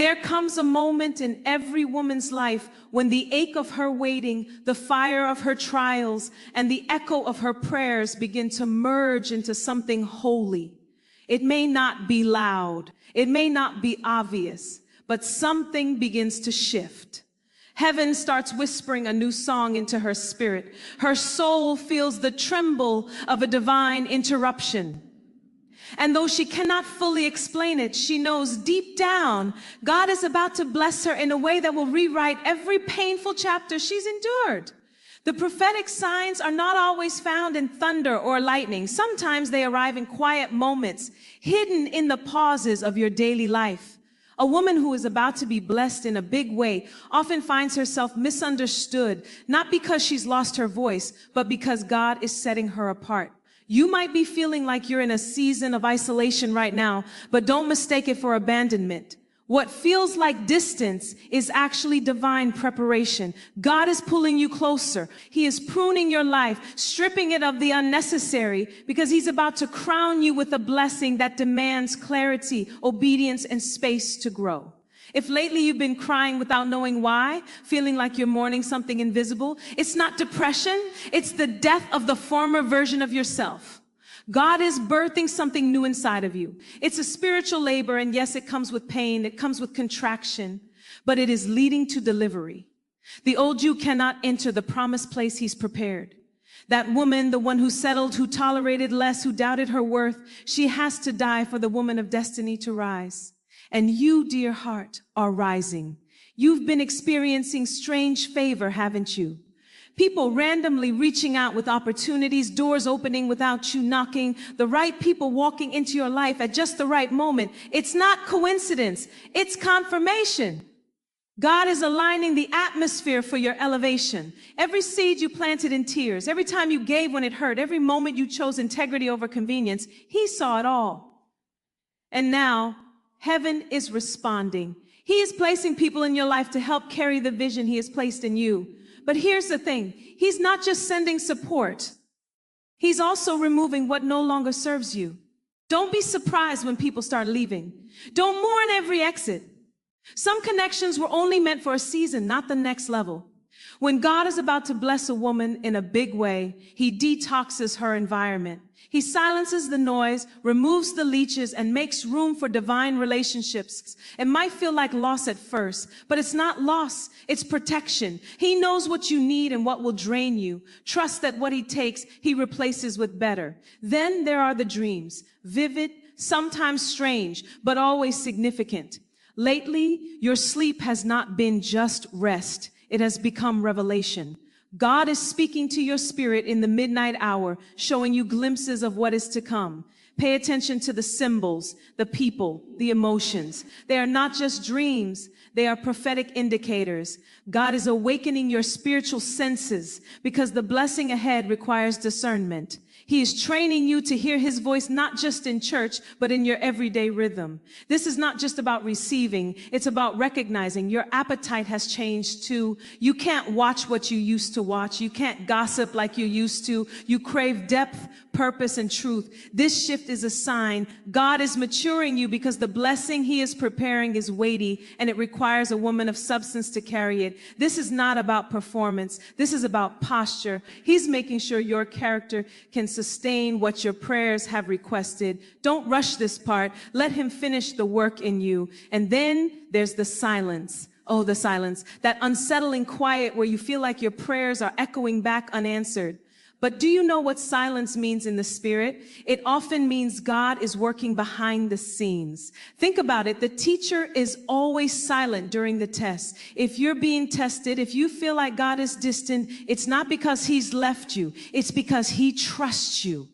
There comes a moment in every woman's life when the ache of her waiting, the fire of her trials, and the echo of her prayers begin to merge into something holy. It may not be loud, it may not be obvious, but something begins to shift. Heaven starts whispering a new song into her spirit. Her soul feels the tremble of a divine interruption. And though she cannot fully explain it, she knows deep down, God is about to bless her in a way that will rewrite every painful chapter she's endured. The prophetic signs are not always found in thunder or lightning. Sometimes they arrive in quiet moments, hidden in the pauses of your daily life. A woman who is about to be blessed in a big way often finds herself misunderstood, not because she's lost her voice, but because God is setting her apart. You might be feeling like you're in a season of isolation right now, but don't mistake it for abandonment. What feels like distance is actually divine preparation. God is pulling you closer. He is pruning your life, stripping it of the unnecessary, because he's about to crown you with a blessing that demands clarity, obedience, and space to grow. If lately you've been crying without knowing why, feeling like you're mourning something invisible, it's not depression, it's the death of the former version of yourself. God is birthing something new inside of you. It's a spiritual labor, and yes, it comes with pain, it comes with contraction, but it is leading to delivery. The old you cannot enter the promised place he's prepared. That woman, the one who settled, who tolerated less, who doubted her worth, she has to die for the woman of destiny to rise. And you, dear heart, are rising. You've been experiencing strange favor, haven't you? People randomly reaching out with opportunities, doors opening without you knocking, the right people walking into your life at just the right moment. It's not coincidence, it's confirmation. God is aligning the atmosphere for your elevation. Every seed you planted in tears, every time you gave when it hurt, every moment you chose integrity over convenience, he saw it all. And now, heaven is responding. He is placing people in your life to help carry the vision he has placed in you. But here's the thing. He's not just sending support. He's also removing what no longer serves you. Don't be surprised when people start leaving. Don't mourn every exit. Some connections were only meant for a season, not the next level. When God is about to bless a woman in a big way, he detoxes her environment. He silences the noise, removes the leeches, and makes room for divine relationships. It might feel like loss at first, but it's not loss, it's protection. He knows what you need and what will drain you. Trust that what he takes, he replaces with better. Then there are the dreams, vivid, sometimes strange, but always significant. Lately, your sleep has not been just rest. It has become revelation. God is speaking to your spirit in the midnight hour, showing you glimpses of what is to come. Pay attention to the symbols, the people, the emotions. They are not just dreams. They are prophetic indicators. God is awakening your spiritual senses because the blessing ahead requires discernment. He is training you to hear his voice, not just in church, but in your everyday rhythm. This is not just about receiving. It's about recognizing your appetite has changed too. You can't watch what you used to watch. You can't gossip like you used to. You crave depth, purpose, and truth. This shift is a sign God is maturing you because the blessing he is preparing is weighty and it requires a woman of substance to carry it. This is not about performance. This is about posture. He's making sure your character can sustain what your prayers have requested. Don't rush this part. Let him finish the work in you. And then there's the silence. Oh, the silence. That unsettling quiet where you feel like your prayers are echoing back unanswered. But do you know what silence means in the spirit? It often means God is working behind the scenes. Think about it. The teacher is always silent during the test. If you're being tested, if you feel like God is distant, it's not because he's left you. It's because he trusts you.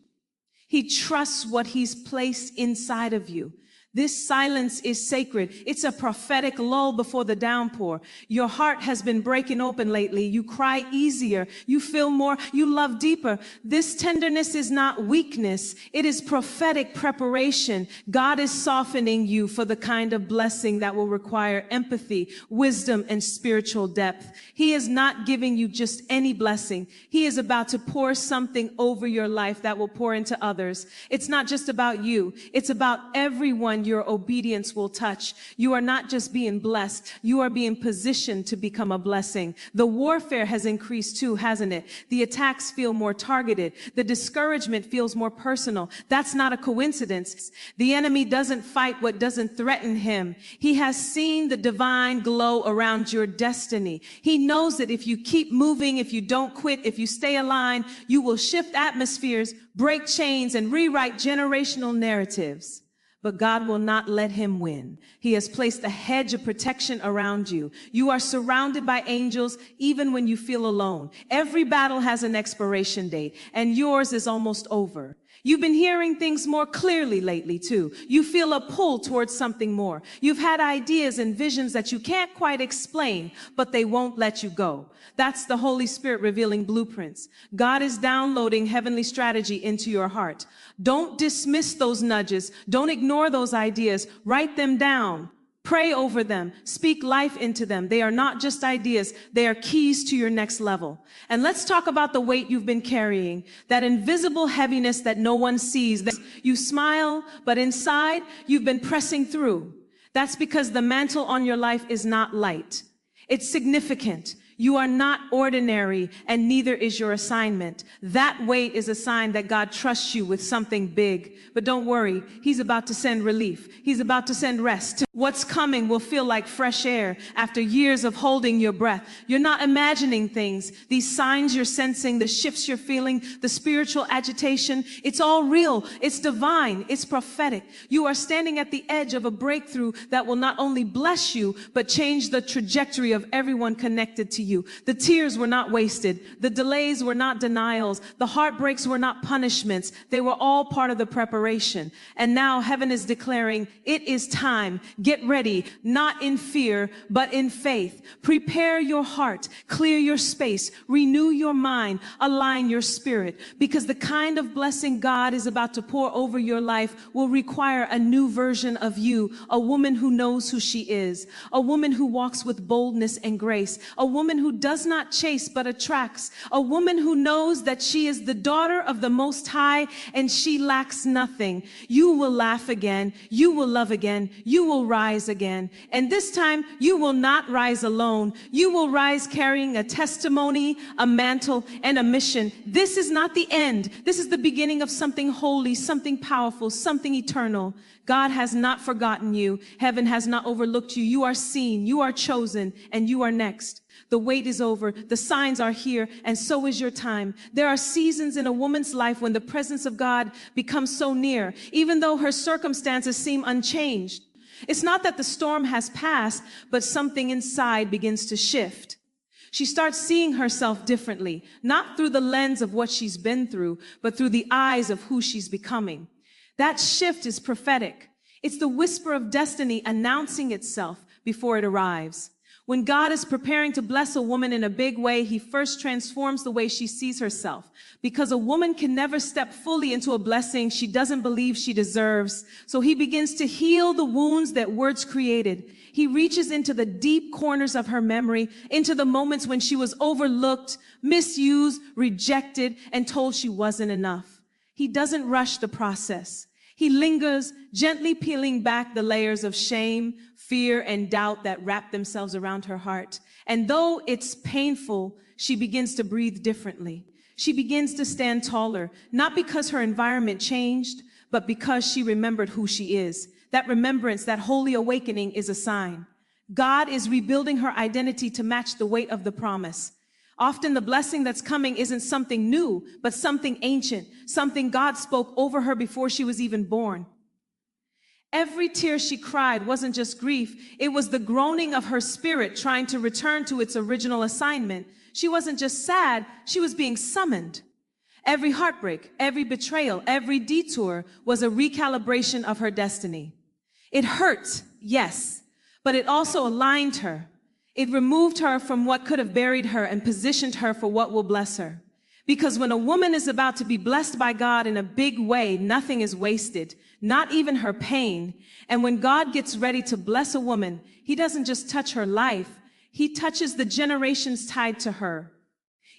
He trusts what he's placed inside of you. This silence is sacred. It's a prophetic lull before the downpour. Your heart has been breaking open lately. You cry easier. You feel more. You love deeper. This tenderness is not weakness. It is prophetic preparation. God is softening you for the kind of blessing that will require empathy, wisdom, and spiritual depth. He is not giving you just any blessing. He is about to pour something over your life that will pour into others. It's not just about you. It's about everyone one your obedience will touch. You are not just being blessed, you are being positioned to become a blessing. The warfare has increased too, hasn't it? The attacks feel more targeted. The discouragement feels more personal. That's not a coincidence. The enemy doesn't fight what doesn't threaten him. He has seen the divine glow around your destiny. He knows that if you keep moving, if you don't quit, if you stay aligned, you will shift atmospheres, break chains, and rewrite generational narratives. But God will not let him win. He has placed a hedge of protection around you. You are surrounded by angels even when you feel alone. Every battle has an expiration date, and yours is almost over. You've been hearing things more clearly lately, too. You feel a pull towards something more. You've had ideas and visions that you can't quite explain, but they won't let you go. That's the Holy Spirit revealing blueprints. God is downloading heavenly strategy into your heart. Don't dismiss those nudges. Don't ignore those ideas. Write them down. Pray over them. Speak life into them. They are not just ideas. They are keys to your next level. And let's talk about the weight you've been carrying, that invisible heaviness that no one sees. You smile, but inside you've been pressing through. That's because the mantle on your life is not light. It's significant. You are not ordinary, and neither is your assignment. That weight is a sign that God trusts you with something big. But don't worry, he's about to send relief. He's about to send rest. What's coming will feel like fresh air after years of holding your breath. You're not imagining things. These signs you're sensing, the shifts you're feeling, the spiritual agitation, it's all real. It's divine. It's prophetic. You are standing at the edge of a breakthrough that will not only bless you, but change the trajectory of everyone connected to you. The tears were not wasted. The delays were not denials. The heartbreaks were not punishments. They were all part of the preparation. And now heaven is declaring, it is time. Get ready, not in fear, but in faith. Prepare your heart, clear your space, renew your mind, align your spirit, because the kind of blessing God is about to pour over your life will require a new version of you, a woman who knows who she is, a woman who walks with boldness and grace, a woman who does not chase but attracts, a woman who knows that she is the daughter of the Most High and she lacks nothing. You will laugh again, you will love again, you will rise again. And this time you will not rise alone. You will rise carrying a testimony, a mantle, and a mission. This is not the end. This is the beginning of something holy, something powerful, something eternal. God has not forgotten you. Heaven has not overlooked you. You are seen, you are chosen, and you are next. The wait is over. The signs are here, and so is your time. There are seasons in a woman's life when the presence of God becomes so near, even though her circumstances seem unchanged. It's not that the storm has passed, but something inside begins to shift. She starts seeing herself differently, not through the lens of what she's been through, but through the eyes of who she's becoming. That shift is prophetic. It's the whisper of destiny announcing itself before it arrives. When God is preparing to bless a woman in a big way, he first transforms the way she sees herself. Because a woman can never step fully into a blessing she doesn't believe she deserves. So he begins to heal the wounds that words created. He reaches into the deep corners of her memory, into the moments when she was overlooked, misused, rejected, and told she wasn't enough. He doesn't rush the process. He lingers, gently peeling back the layers of shame, fear, and doubt that wrap themselves around her heart. And though it's painful, she begins to breathe differently. She begins to stand taller, not because her environment changed, but because she remembered who she is. That remembrance, that holy awakening is a sign. God is rebuilding her identity to match the weight of the promise. Often the blessing that's coming isn't something new, but something ancient, something God spoke over her before she was even born. Every tear she cried wasn't just grief. It was the groaning of her spirit trying to return to its original assignment. She wasn't just sad, she was being summoned. Every heartbreak, every betrayal, every detour was a recalibration of her destiny. It hurt, yes, but it also aligned her. It removed her from what could have buried her and positioned her for what will bless her. Because when a woman is about to be blessed by God in a big way, nothing is wasted, not even her pain. And when God gets ready to bless a woman, he doesn't just touch her life, he touches the generations tied to her.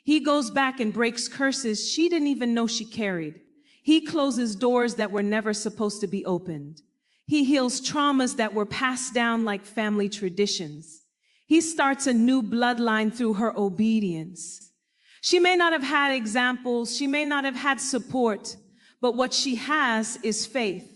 He goes back and breaks curses she didn't even know she carried. He closes doors that were never supposed to be opened. He heals traumas that were passed down like family traditions. He starts a new bloodline through her obedience. She may not have had examples, she may not have had support, but what she has is faith.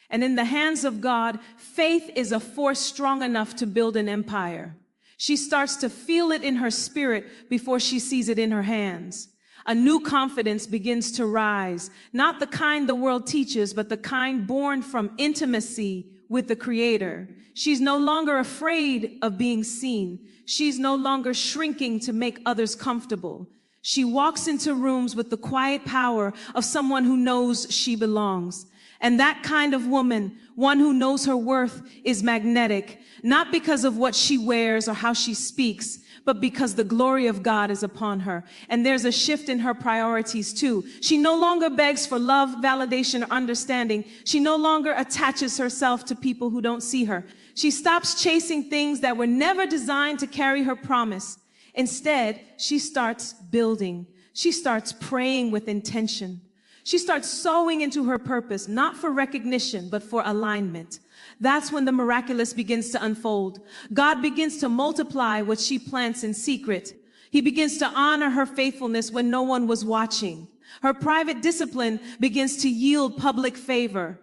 And in the hands of God, faith is a force strong enough to build an empire. She starts to feel it in her spirit before she sees it in her hands. A new confidence begins to rise, not the kind the world teaches, but the kind born from intimacy with the Creator. She's no longer afraid of being seen. She's no longer shrinking to make others comfortable. She walks into rooms with the quiet power of someone who knows she belongs. And that kind of woman, one who knows her worth, is magnetic, not because of what she wears or how she speaks, but because the glory of God is upon her. And there's a shift in her priorities too. She no longer begs for love, validation, or understanding. She no longer attaches herself to people who don't see her. She stops chasing things that were never designed to carry her promise. Instead, she starts building. She starts praying with intention. She starts sowing into her purpose, not for recognition, but for alignment. That's when the miraculous begins to unfold. God begins to multiply what she plants in secret. He begins to honor her faithfulness when no one was watching. Her private discipline begins to yield public favor.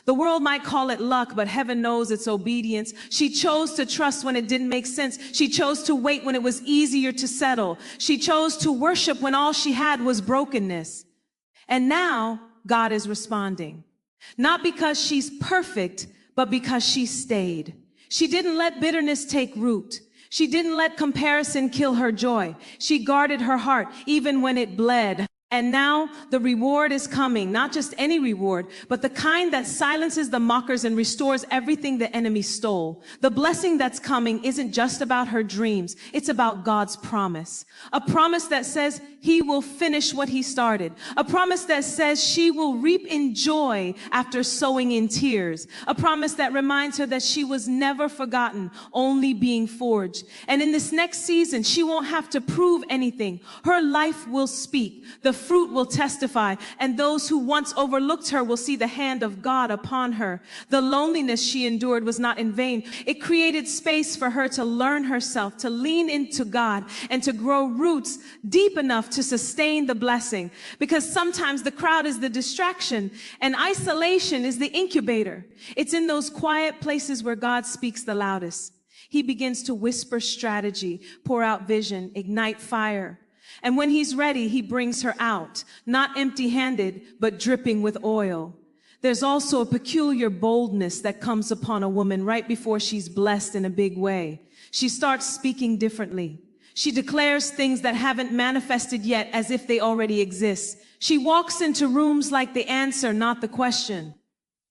The world might call it luck, but heaven knows it's obedience. She chose to trust when it didn't make sense. She chose to wait when it was easier to settle. She chose to worship when all she had was brokenness. And now God is responding. Not because she's perfect, but because she stayed. She didn't let bitterness take root. She didn't let comparison kill her joy. She guarded her heart even when it bled. And now the reward is coming, not just any reward, but the kind that silences the mockers and restores everything the enemy stole. The blessing that's coming isn't just about her dreams. It's about God's promise. A promise that says he will finish what he started. A promise that says she will reap in joy after sowing in tears. A promise that reminds her that she was never forgotten, only being forged. And in this next season, she won't have to prove anything. Her life will speak. The fruit will testify, and those who once overlooked her will see the hand of God upon her. The loneliness she endured was not in vain. It created space for her to learn herself, to lean into God, and to grow roots deep enough to sustain the blessing. Because sometimes the crowd is the distraction, and isolation is the incubator. It's in those quiet places where God speaks the loudest. He begins to whisper strategy, pour out vision, ignite fire. And when he's ready, he brings her out, not empty-handed, but dripping with oil. There's also a peculiar boldness that comes upon a woman right before she's blessed in a big way. She starts speaking differently. She declares things that haven't manifested yet as if they already exist. She walks into rooms like the answer, not the question.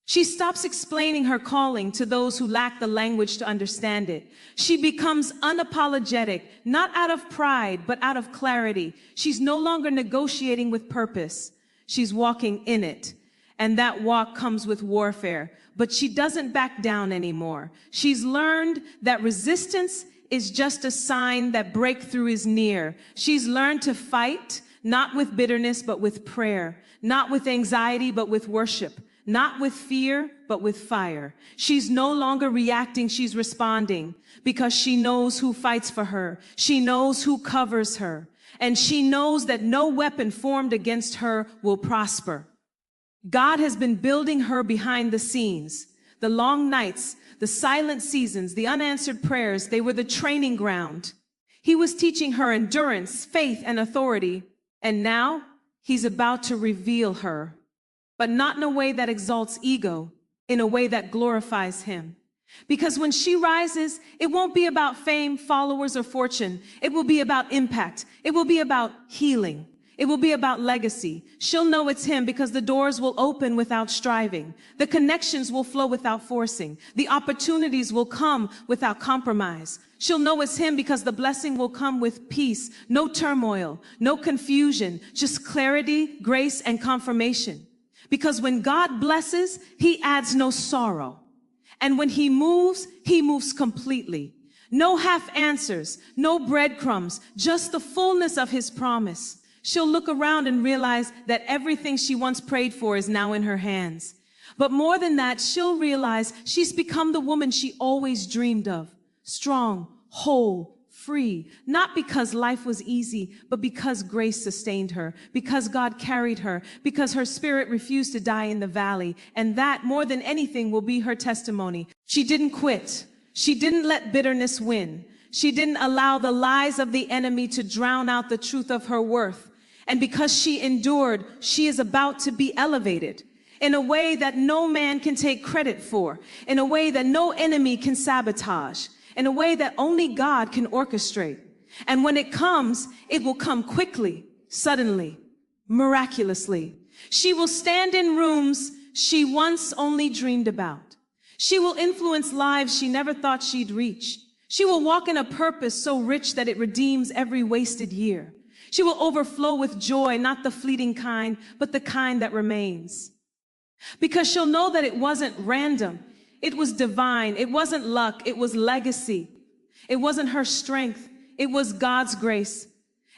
She stops explaining her calling to those who lack the language to understand it. She becomes unapologetic, not out of pride, but out of clarity. She's no longer negotiating with purpose. She's walking in it. And that walk comes with warfare. But she doesn't back down anymore. She's learned that resistance is just a sign that breakthrough is near. She's learned to fight, not with bitterness, but with prayer. Not with anxiety, but with worship. Not with fear, but with fire. She's no longer reacting, she's responding because she knows who fights for her. She knows who covers her. And she knows that no weapon formed against her will prosper. God has been building her behind the scenes. The long nights, the silent seasons, the unanswered prayers, they were the training ground. He was teaching her endurance, faith, and authority. And now he's about to reveal her. But not in a way that exalts ego, in a way that glorifies him. Because when she rises, it won't be about fame, followers, or fortune. It will be about impact. It will be about healing. It will be about legacy. She'll know it's him because the doors will open without striving. The connections will flow without forcing. The opportunities will come without compromise. She'll know it's him because the blessing will come with peace, no turmoil, no confusion, just clarity, grace, and confirmation. Because when God blesses, he adds no sorrow. And when he moves completely. No half answers, no breadcrumbs, just the fullness of his promise. She'll look around and realize that everything she once prayed for is now in her hands. But more than that, she'll realize she's become the woman she always dreamed of. Strong, whole, free. Not because life was easy, but because grace sustained her, because God carried her, because her spirit refused to die in the valley. And that, more than anything, will be her testimony. She didn't quit. She didn't let bitterness win. She didn't allow the lies of the enemy to drown out the truth of her worth. And because she endured, she is about to be elevated in a way that no man can take credit for, in a way that no enemy can sabotage, in a way that only God can orchestrate. And when it comes, it will come quickly, suddenly, miraculously. She will stand in rooms she once only dreamed about. She will influence lives she never thought she'd reach. She will walk in a purpose so rich that it redeems every wasted year. She will overflow with joy, not the fleeting kind, but the kind that remains. Because she'll know that it wasn't random. It was divine. It wasn't luck. It was legacy. It wasn't her strength. It was God's grace.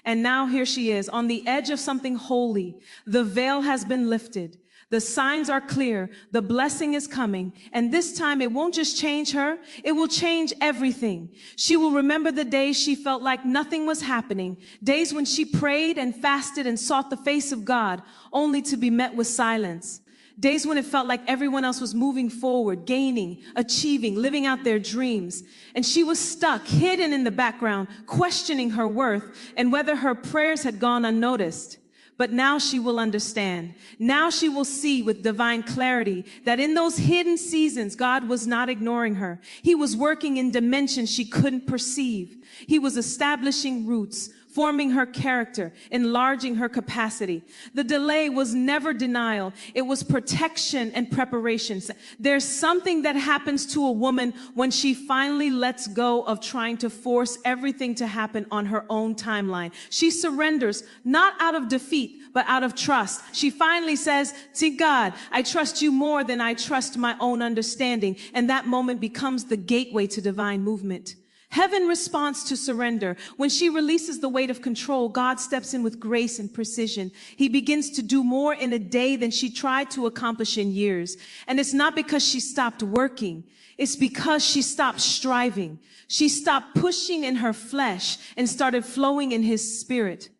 And now here she is on the edge of something holy. The veil has been lifted. The signs are clear. The blessing is coming. And this time it won't just change her. It will change everything. She will remember the days she felt like nothing was happening. Days when she prayed and fasted and sought the face of God, only to be met with silence. Days when it felt like everyone else was moving forward, gaining, achieving, living out their dreams. And she was stuck, hidden in the background, questioning her worth and whether her prayers had gone unnoticed. But now she will understand. Now she will see with divine clarity that in those hidden seasons, God was not ignoring her. He was working in dimensions she couldn't perceive. He was establishing roots, forming her character, enlarging her capacity. The delay was never denial. It was protection and preparation. There's something that happens to a woman when she finally lets go of trying to force everything to happen on her own timeline. She surrenders, not out of defeat, but out of trust. She finally says, "See, God, I trust you more than I trust my own understanding." And that moment becomes the gateway to divine movement. Heaven responds to surrender. When she releases the weight of control, God steps in with grace and precision. He begins to do more in a day than she tried to accomplish in years. And it's not because she stopped working. It's because she stopped striving. She stopped pushing in her flesh and started flowing in his spirit.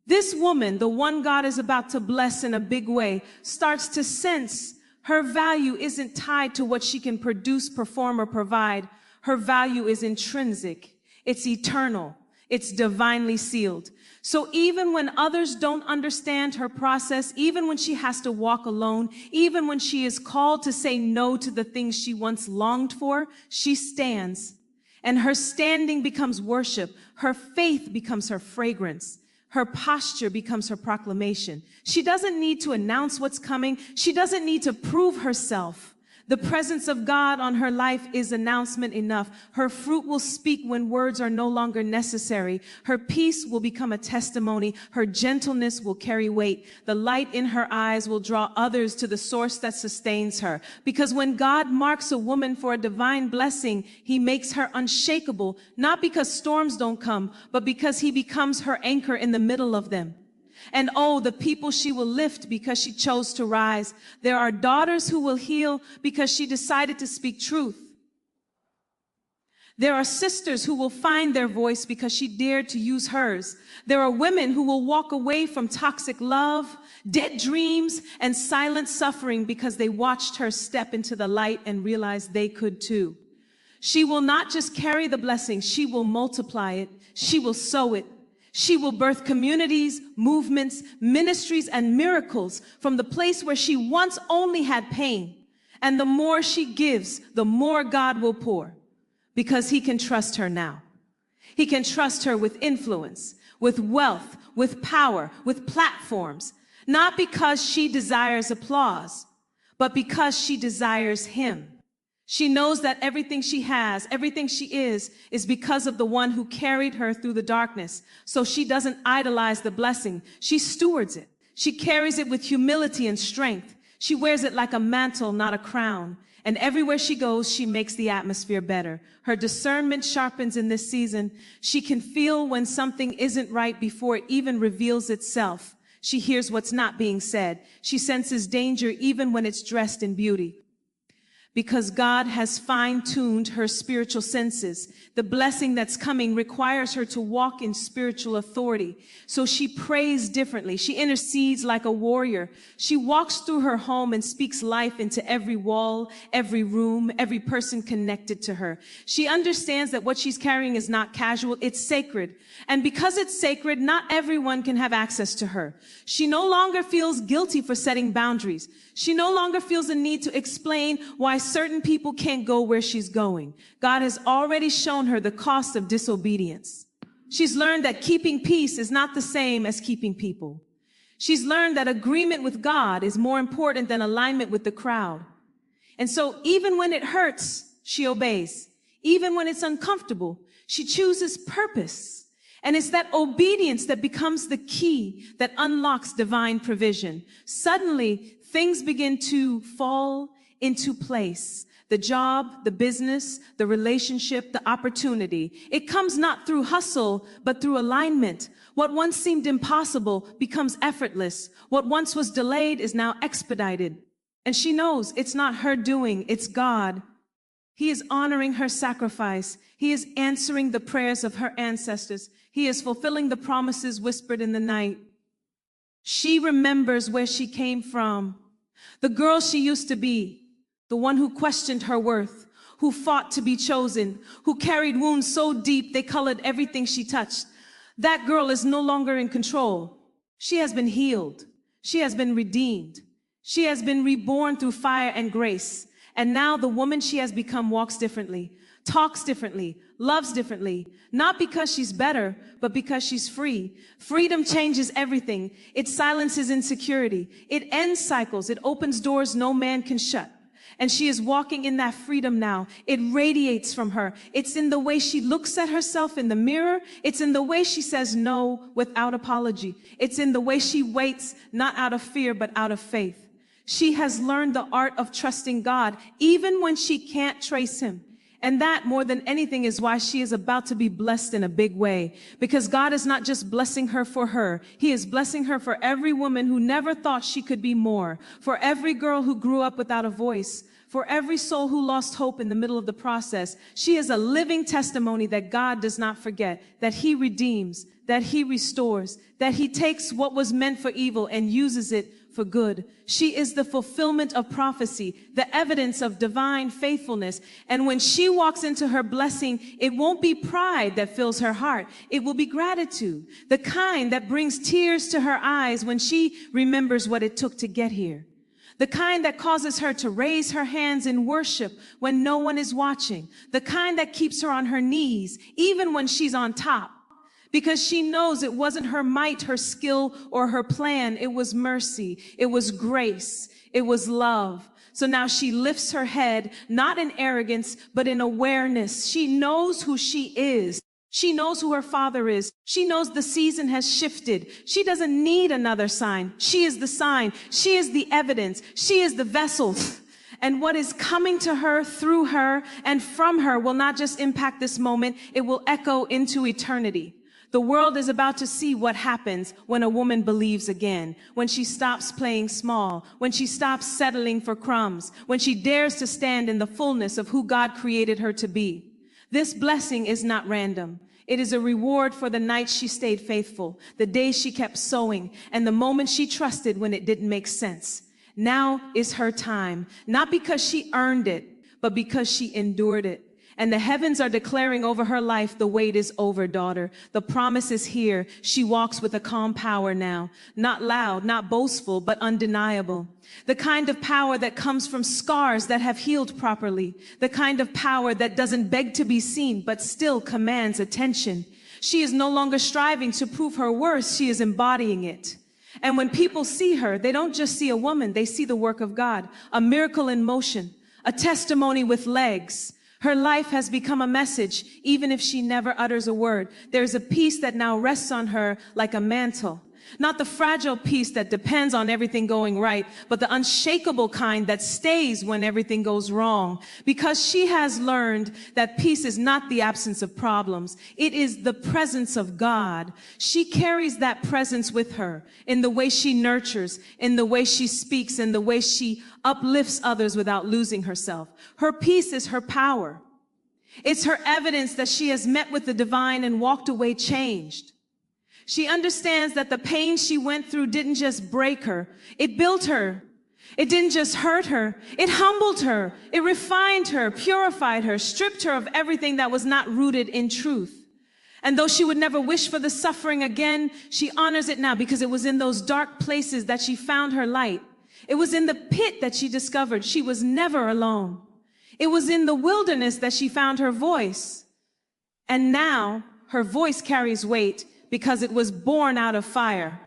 This woman, the one God is about to bless in a big way, starts to sense her value isn't tied to what she can produce, perform, or provide. Her value is intrinsic. It's eternal. It's divinely sealed. So even when others don't understand her process, even when she has to walk alone, even when she is called to say no to the things she once longed for, she stands. And her standing becomes worship. Her faith becomes her fragrance. Her posture becomes her proclamation. She doesn't need to announce what's coming. She doesn't need to prove herself. The presence of God on her life is announcement enough. Her fruit will speak when words are no longer necessary. Her peace will become a testimony. Her gentleness will carry weight. The light in her eyes will draw others to the source that sustains her. Because when God marks a woman for a divine blessing, he makes her unshakable, not because storms don't come, but because he becomes her anchor in the middle of them. And oh, the people she will lift because she chose to rise. There are daughters who will heal because she decided to speak truth. There are sisters who will find their voice because she dared to use hers. There are women who will walk away from toxic love, dead dreams, and silent suffering because they watched her step into the light and realized they could too. She will not just carry the blessing, she will multiply it. She will sow it. She will birth communities, movements, ministries, and miracles from the place where she once only had pain. And the more she gives, the more God will pour, because he can trust her now. He can trust her with influence, with wealth, with power, with platforms, not because she desires applause, but because she desires him. She knows that everything she has, everything she is because of the one who carried her through the darkness. So she doesn't idolize the blessing. She stewards it. She carries it with humility and strength. She wears it like a mantle, not a crown. And everywhere she goes, she makes the atmosphere better. Her discernment sharpens in this season. She can feel when something isn't right before it even reveals itself. She hears what's not being said. She senses danger even when it's dressed in beauty. Because God has fine-tuned her spiritual senses, the blessing that's coming requires her to walk in spiritual authority. So she prays differently. She intercedes like a warrior. She walks through her home and speaks life into every wall, every room, every person connected to her. She understands that what she's carrying is not casual, it's sacred. And because it's sacred, not everyone can have access to her. She no longer feels guilty for setting boundaries. She no longer feels the need to explain why certain people can't go where she's going. God has already shown her the cost of disobedience. She's learned that keeping peace is not the same as keeping people. She's learned that agreement with God is more important than alignment with the crowd. And so even when it hurts, she obeys. Even when it's uncomfortable, she chooses purpose. And it's that obedience that becomes the key that unlocks divine provision. Suddenly, things begin to fall into place. The job, the business, the relationship, the opportunity. It comes not through hustle, but through alignment. What once seemed impossible becomes effortless. What once was delayed is now expedited. And she knows it's not her doing, it's God. He is honoring her sacrifice. He is answering the prayers of her ancestors. He is fulfilling the promises whispered in the night. She remembers where she came from. The girl she used to be, the one who questioned her worth, who fought to be chosen, who carried wounds so deep they colored everything she touched. That girl is no longer in control. She has been healed. She has been redeemed. She has been reborn through fire and grace. And now the woman she has become walks differently, talks differently, loves differently, not because she's better, but because she's free. Freedom changes everything. It silences insecurity. It ends cycles. It opens doors no man can shut. And she is walking in that freedom now. It radiates from her. It's in the way she looks at herself in the mirror. It's in the way she says no without apology. It's in the way she waits, not out of fear, but out of faith. She has learned the art of trusting God, even when she can't trace him. And that, more than anything, is why she is about to be blessed in a big way. Because God is not just blessing her for her. He is blessing her for every woman who never thought she could be more. For every girl who grew up without a voice. For every soul who lost hope in the middle of the process. She is a living testimony that God does not forget, that he redeems, that he restores, that he takes what was meant for evil and uses it for good. She is the fulfillment of prophecy, the evidence of divine faithfulness. And when she walks into her blessing, it won't be pride that fills her heart. It will be gratitude, the kind that brings tears to her eyes when she remembers what it took to get here. The kind that causes her to raise her hands in worship when no one is watching. The kind that keeps her on her knees, even when she's on top. Because she knows it wasn't her might, her skill, or her plan. It was mercy. It was grace. It was love. So now she lifts her head, not in arrogance, but in awareness. She knows who she is. She knows who her father is. She knows the season has shifted. She doesn't need another sign. She is the sign. She is the evidence. She is the vessel. And what is coming to her, through her, and from her will not just impact this moment. It will echo into eternity. The world is about to see what happens when a woman believes again, when she stops playing small, when she stops settling for crumbs, when she dares to stand in the fullness of who God created her to be. This blessing is not random. It is a reward for the nights she stayed faithful, the days she kept sowing, and the moments she trusted when it didn't make sense. Now is her time, not because she earned it, but because she endured it. And the heavens are declaring over her life, the wait is over, daughter. The promise is here. She walks with a calm power now. Not loud, not boastful, but undeniable. The kind of power that comes from scars that have healed properly. The kind of power that doesn't beg to be seen, but still commands attention. She is no longer striving to prove her worth. She is embodying it. And when people see her, they don't just see a woman. They see the work of God, a miracle in motion, a testimony with legs. Her life has become a message, even if she never utters a word. There's a peace that now rests on her like a mantle. Not the fragile peace that depends on everything going right, but the unshakable kind that stays when everything goes wrong. Because she has learned that peace is not the absence of problems. It is the presence of God. She carries that presence with her in the way she nurtures, in the way she speaks, in the way she uplifts others without losing herself. Her peace is her power. It's her evidence that she has met with the divine and walked away changed. She understands that the pain she went through didn't just break her, it built her. It didn't just hurt her, it humbled her, it refined her, purified her, stripped her of everything that was not rooted in truth. And though she would never wish for the suffering again, she honors it now because it was in those dark places that she found her light. It was in the pit that she discovered she was never alone. It was in the wilderness that she found her voice. And now her voice carries weight because it was born out of fire.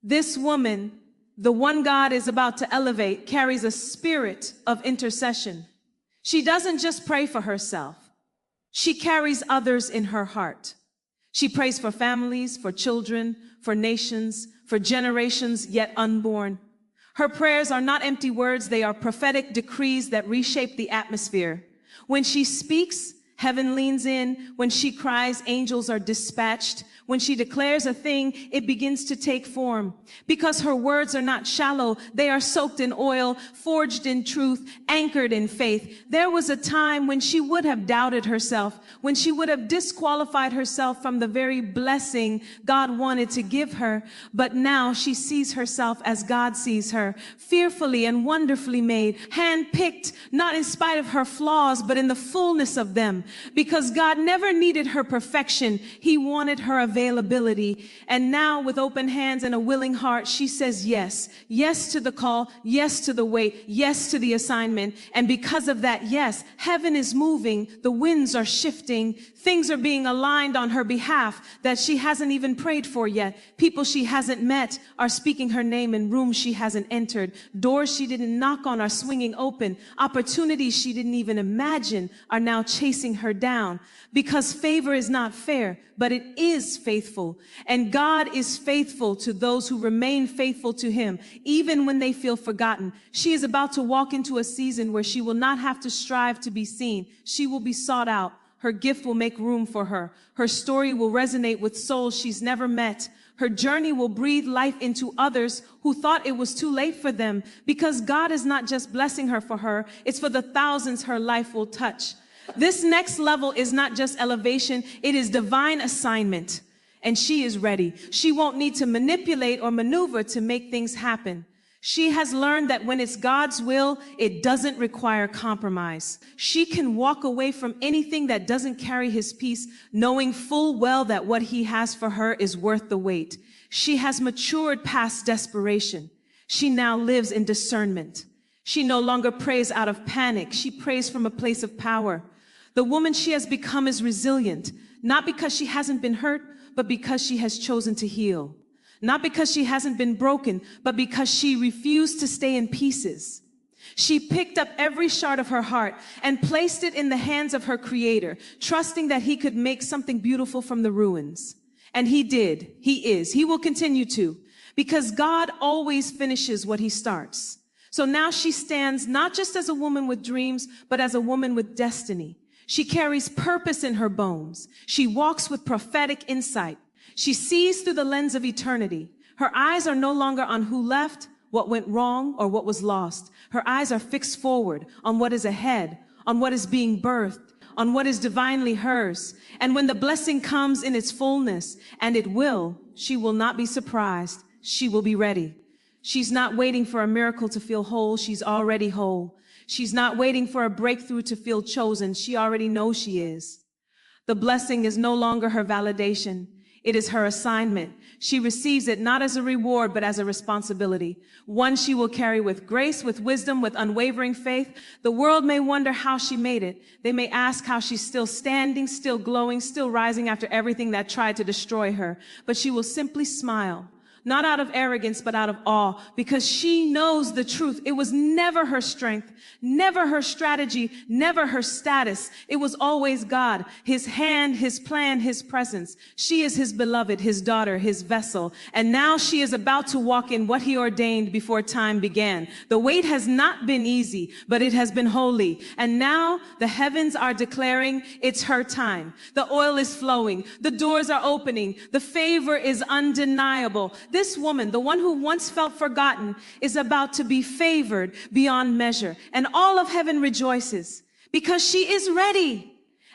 This woman, the one God is about to elevate, carries a spirit of intercession. She doesn't just pray for herself. She carries others in her heart. She prays for families, for children, for nations, for generations yet unborn. Her prayers are not empty words, they are prophetic decrees that reshape the atmosphere. When she speaks, heaven leans in. When she cries, angels are dispatched. When she declares a thing, it begins to take form. Because her words are not shallow, they are soaked in oil, forged in truth, anchored in faith. There was a time when she would have doubted herself, when she would have disqualified herself from the very blessing God wanted to give her. But now she sees herself as God sees her, fearfully and wonderfully made, handpicked, not in spite of her flaws, but in the fullness of them. Because God never needed her perfection, He wanted her availability. And now, with open hands and a willing heart, she says yes. Yes to the call, yes to the wait, yes to the assignment. And because of that yes, heaven is moving, the winds are shifting, things are being aligned on her behalf that she hasn't even prayed for yet. People she hasn't met are speaking her name in rooms she hasn't entered. Doors she didn't knock on are swinging open. Opportunities she didn't even imagine are now chasing her down. Because favor is not fair, but it is faithful. And God is faithful to those who remain faithful to Him, even when they feel forgotten. She is about to walk into a season where she will not have to strive to be seen. She will be sought out. Her gift will make room for her. Her story will resonate with souls she's never met. Her journey will breathe life into others who thought it was too late for them, because God is not just blessing her for her, it's for the thousands her life will touch. This next level is not just elevation, it is divine assignment. And she is ready. She won't need to manipulate or maneuver to make things happen. She has learned that when it's God's will, it doesn't require compromise. She can walk away from anything that doesn't carry His peace, knowing full well that what He has for her is worth the wait. She has matured past desperation. She now lives in discernment. She no longer prays out of panic. She prays from a place of power. The woman she has become is resilient, not because she hasn't been hurt, but because she has chosen to heal. Not because she hasn't been broken, but because she refused to stay in pieces. She picked up every shard of her heart and placed it in the hands of her Creator, trusting that He could make something beautiful from the ruins. And He did. He is. He will continue to, because God always finishes what He starts. So now she stands not just as a woman with dreams, but as a woman with destiny. She carries purpose in her bones. She walks with prophetic insight. She sees through the lens of eternity. Her eyes are no longer on who left, what went wrong, or what was lost. Her eyes are fixed forward on what is ahead, on what is being birthed, on what is divinely hers. And when the blessing comes in its fullness, and it will, she will not be surprised. She will be ready. She's not waiting for a miracle to feel whole. She's already whole. She's not waiting for a breakthrough to feel chosen. She already knows she is. The blessing is no longer her validation. It is her assignment. She receives it not as a reward, but as a responsibility. One she will carry with grace, with wisdom, with unwavering faith. The world may wonder how she made it. They may ask how she's still standing, still glowing, still rising after everything that tried to destroy her. But she will simply smile. not out of arrogance, but out of awe, because she knows the truth. It was never her strength, never her strategy, never her status. It was always God, his hand, his plan, his presence. She is his beloved, his daughter, his vessel. And now she is about to walk in what he ordained before time began. The wait has not been easy, but it has been holy. And now the heavens are declaring it's her time. The oil is flowing. The doors are opening. The favor is undeniable. This woman, the one who once felt forgotten, is about to be favored beyond measure. And all of heaven rejoices because she is ready.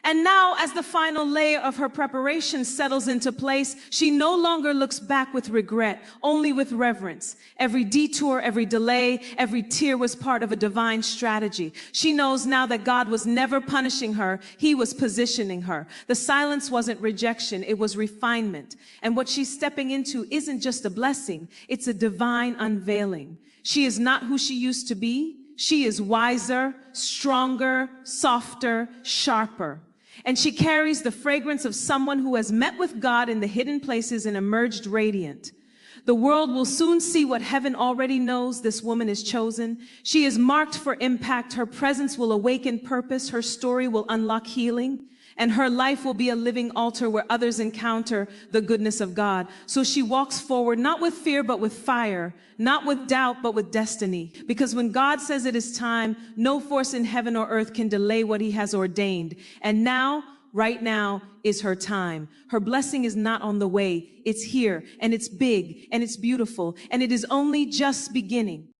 And now, as the final layer of her preparation settles into place, she no longer looks back with regret, only with reverence. Every detour, every delay, every tear was part of a divine strategy. She knows now that God was never punishing her. He was positioning her. The silence wasn't rejection. It was refinement. And what she's stepping into isn't just a blessing. It's a divine unveiling. She is not who she used to be. She is wiser, stronger, softer, sharper. And she carries the fragrance of someone who has met with God in the hidden places and emerged radiant. The world will soon see what heaven already knows. This woman is chosen. She is marked for impact. Her presence will awaken purpose. Her story will unlock healing. And her life will be a living altar where others encounter the goodness of God. So she walks forward, not with fear, but with fire, not with doubt, but with destiny. Because when God says it is time, no force in heaven or earth can delay what he has ordained. And now, right now, is her time. Her blessing is not on the way. It's here, and it's big, and it's beautiful, and it is only just beginning.